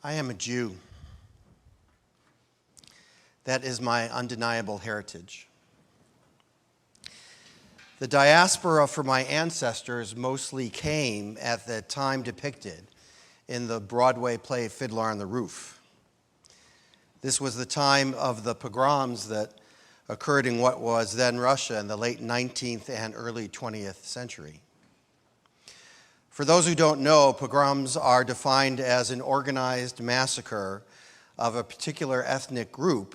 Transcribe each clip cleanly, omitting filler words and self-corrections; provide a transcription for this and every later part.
I am a Jew. That is my undeniable heritage. The diaspora for my ancestors mostly came at the time depicted in the Broadway play Fiddler on the Roof. This was the time of the pogroms that occurred in what was then Russia in the late 19th and early 20th century. For those who don't know, pogroms are defined as an organized massacre of a particular ethnic group,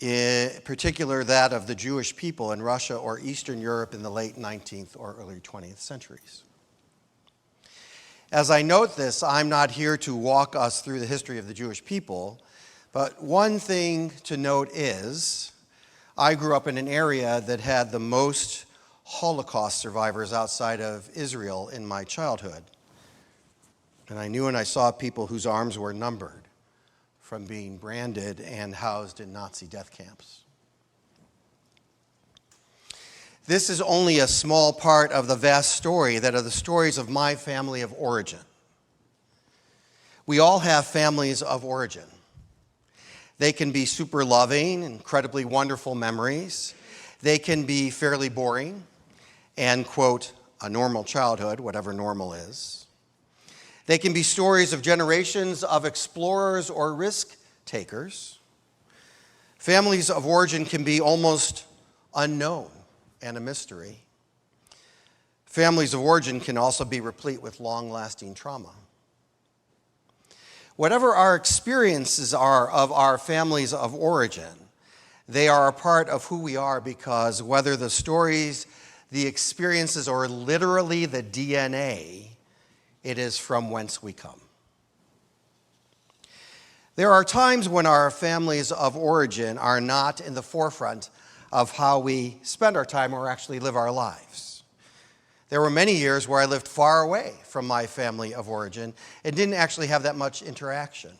in particular that of the Jewish people in Russia or Eastern Europe in the late 19th or early 20th centuries. As I note this, I'm not here to walk us through the history of the Jewish people, but one thing to note is I grew up in an area that had the most Holocaust survivors outside of Israel in my childhood. And I knew and I saw people whose arms were numbered from being branded and housed in Nazi death camps. This is only a small part of the vast story that are the stories of my family of origin. We all have families of origin. They can be super loving, incredibly wonderful memories. They can be fairly boring and, quote, a normal childhood, whatever normal is. They can be stories of generations of explorers or risk takers. Families of origin can be almost unknown and a mystery. Families of origin can also be replete with long-lasting trauma. Whatever our experiences are of our families of origin, they are a part of who we are because whether the stories, the experiences, or literally the DNA, it is from whence we come. There are times when our families of origin are not in the forefront of how we spend our time or actually live our lives. There were many years where I lived far away from my family of origin and didn't actually have that much interaction.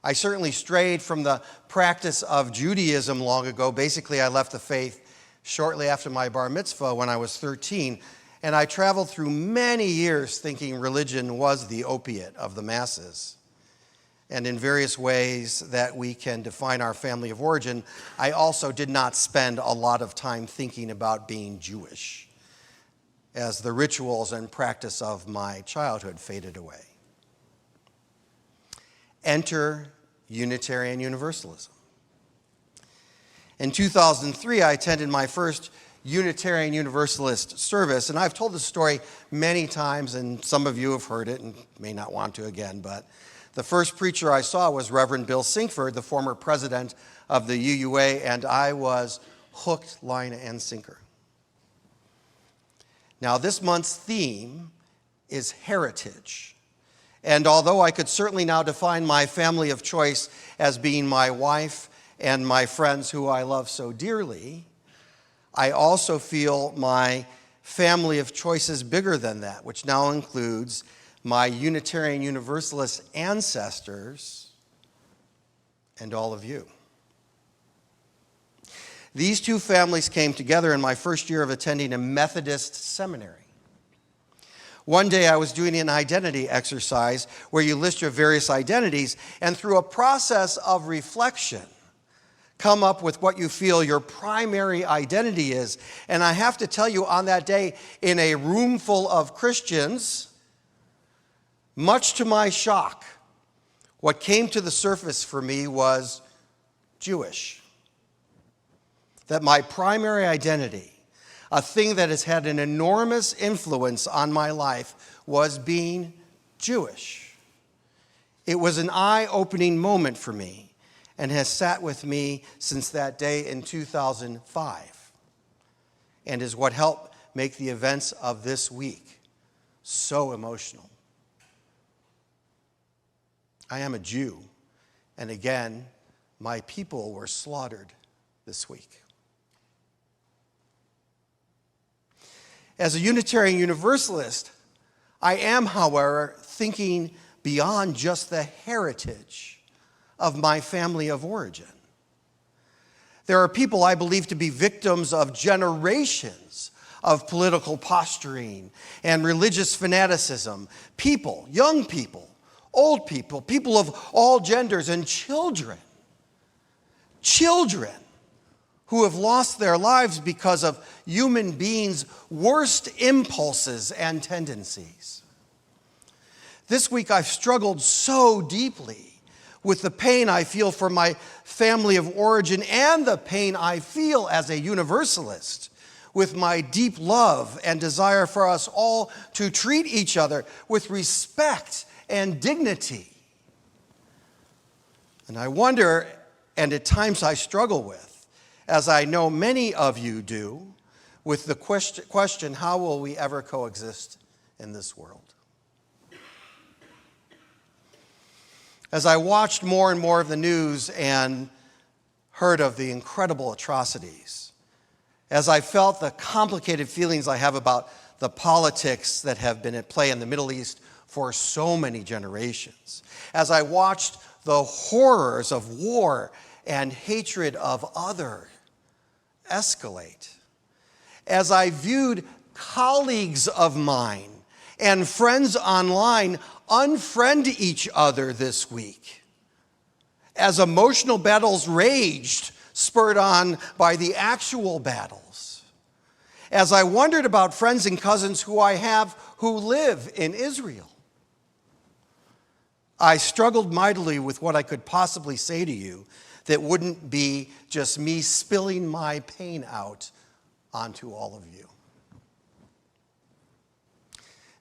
I certainly strayed from the practice of Judaism long ago. Basically, I left the faith shortly after my bar mitzvah when I was 13, and I traveled through many years thinking religion was the opiate of the masses. And in various ways that we can define our family of origin, I also did not spend a lot of time thinking about being Jewish as the rituals and practice of my childhood faded away. Enter Unitarian Universalism. In 2003, I attended my first Unitarian Universalist service, and I've told this story many times, and some of you have heard it and may not want to again, but the first preacher I saw was Reverend Bill Sinkford, the former president of the UUA, and I was hooked, line, and sinker. Now, this month's theme is heritage. And although I could certainly now define my family of choice as being my wife and my friends who I love so dearly, I also feel my family of choice is bigger than that, which now includes my Unitarian Universalist ancestors and all of you. These two families came together in my first year of attending a Methodist seminary. One day I was doing an identity exercise where you list your various identities and through a process of reflection, come up with what you feel your primary identity is. And I have to tell you, on that day, in a room full of Christians, much to my shock, what came to the surface for me was Jewish. That my primary identity, a thing that has had an enormous influence on my life, was being Jewish. It was an eye-opening moment for me and has sat with me since that day in 2005 and is what helped make the events of this week so emotional. I am a Jew, and again, my people were slaughtered this week. As a Unitarian Universalist, I am, however, thinking beyond just the heritage of my family of origin. There are people I believe to be victims of generations of political posturing and religious fanaticism. People, young people, old people, people of all genders, and children who have lost their lives because of human beings' worst impulses and tendencies. This week I've struggled so deeply with the pain I feel for my family of origin and the pain I feel as a universalist with my deep love and desire for us all to treat each other with respect and dignity. And I wonder, and at times I struggle with, as I know many of you do, with the question, how will we ever coexist in this world? As I watched more and more of the news and heard of the incredible atrocities, as I felt the complicated feelings I have about the politics that have been at play in the Middle East for so many generations, as I watched the horrors of war and hatred of others escalate, as I viewed colleagues of mine and friends online unfriend each other this week, as emotional battles raged, spurred on by the actual battles, as I wondered about friends and cousins who I have who live in Israel, I struggled mightily with what I could possibly say to you that wouldn't be just me spilling my pain out onto all of you.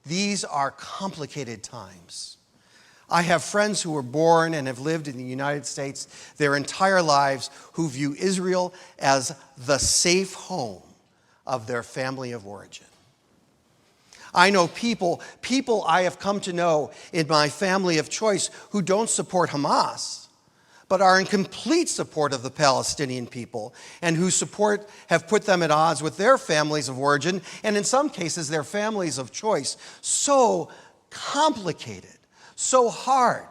These are complicated times. I have friends who were born and have lived in the United States their entire lives who view Israel as the safe home of their family of origin. I know people I have come to know in my family of choice who don't support Hamas, but are in complete support of the Palestinian people and whose support have put them at odds with their families of origin and in some cases their families of choice. So complicated, so hard,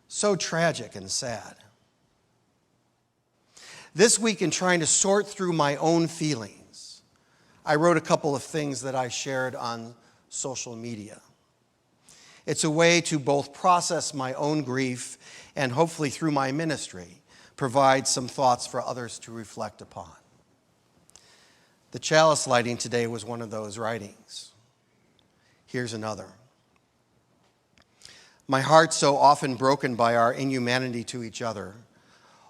so tragic and sad. This week, in trying to sort through my own feelings, I wrote a couple of things that I shared on social media. It's a way to both process my own grief and hopefully through my ministry, provide some thoughts for others to reflect upon. The chalice lighting today was one of those writings. Here's another. My heart so often broken by our inhumanity to each other,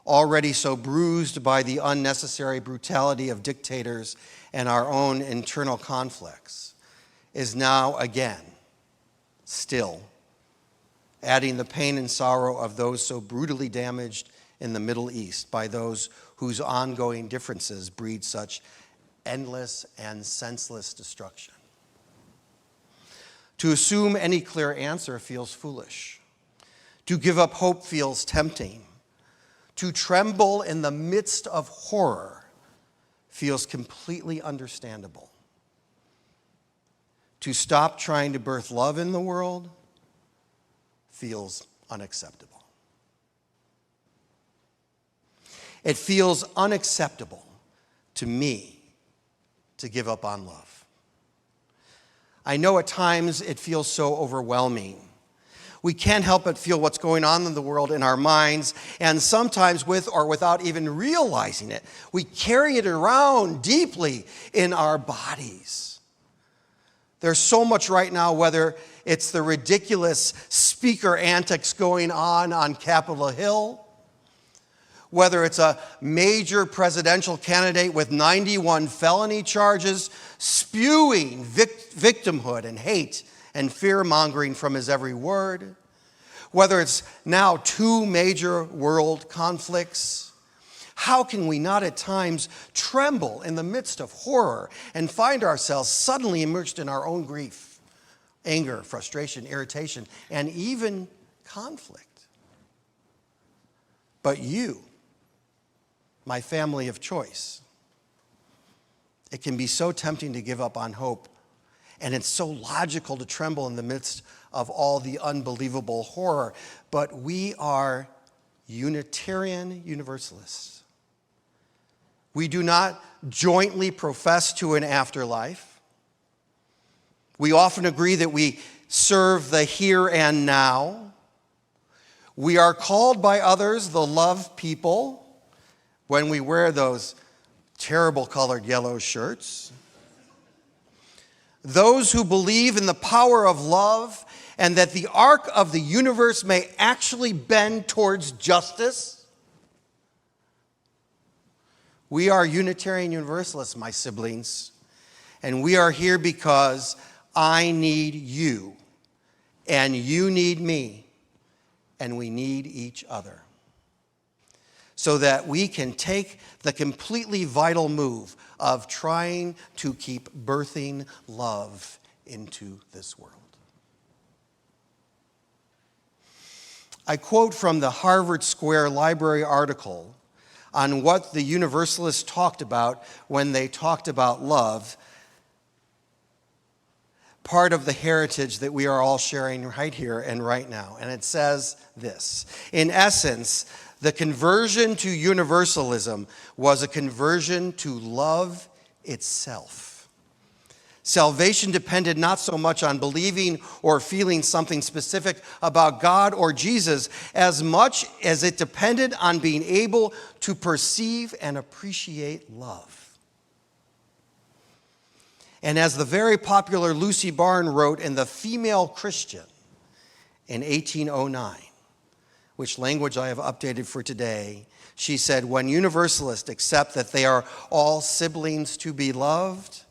already so bruised by the unnecessary brutality of dictators and our own internal conflicts, is now again, still, adding the pain and sorrow of those so brutally damaged in the Middle East by those whose ongoing differences breed such endless and senseless destruction. To assume any clear answer feels foolish. To give up hope feels tempting. To tremble in the midst of horror feels completely understandable. To stop trying to birth love in the world feels unacceptable. It feels unacceptable to me to give up on love. I know at times it feels so overwhelming. We can't help but feel what's going on in the world in our minds, and sometimes with or without even realizing it, we carry it around deeply in our bodies. There's so much right now, whether it's the ridiculous speaker antics going on Capitol Hill, whether it's a major presidential candidate with 91 felony charges spewing victimhood and hate and fear-mongering from his every word, whether it's now 2 major world conflicts. How can we not at times tremble in the midst of horror and find ourselves suddenly immersed in our own grief, anger, frustration, irritation, and even conflict? But you, my family of choice, it can be so tempting to give up on hope, and it's so logical to tremble in the midst of all the unbelievable horror, but we are Unitarian Universalists. We do not jointly profess to an afterlife. We often agree that we serve the here and now. We are called by others the love people when we wear those terrible colored yellow shirts. Those who believe in the power of love and that the arc of the universe may actually bend towards justice. We are Unitarian Universalists, my siblings, and we are here because I need you, and you need me, and we need each other, so that we can take the completely vital move of trying to keep birthing love into this world. I quote from the Harvard Square Library article on what the Universalists talked about when they talked about love, part of the heritage that we are all sharing right here and right now. And it says this: in essence, the conversion to universalism was a conversion to love itself. Salvation depended not so much on believing or feeling something specific about God or Jesus as much as it depended on being able to perceive and appreciate love. And as the very popular Lucy Barn wrote in The Female Christian in 1809, which language I have updated for today, she said, when universalists accept that they are all siblings to be loved,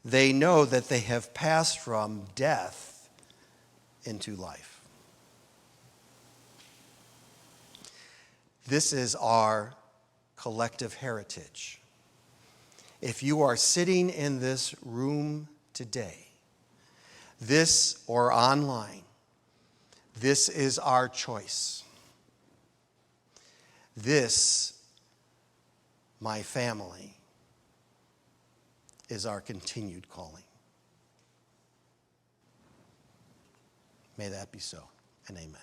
they know that they have passed from death into life. This is our collective heritage. If you are sitting in this room today, this or online, this is our choice. This, my family, is our continued calling. May that be so, and amen.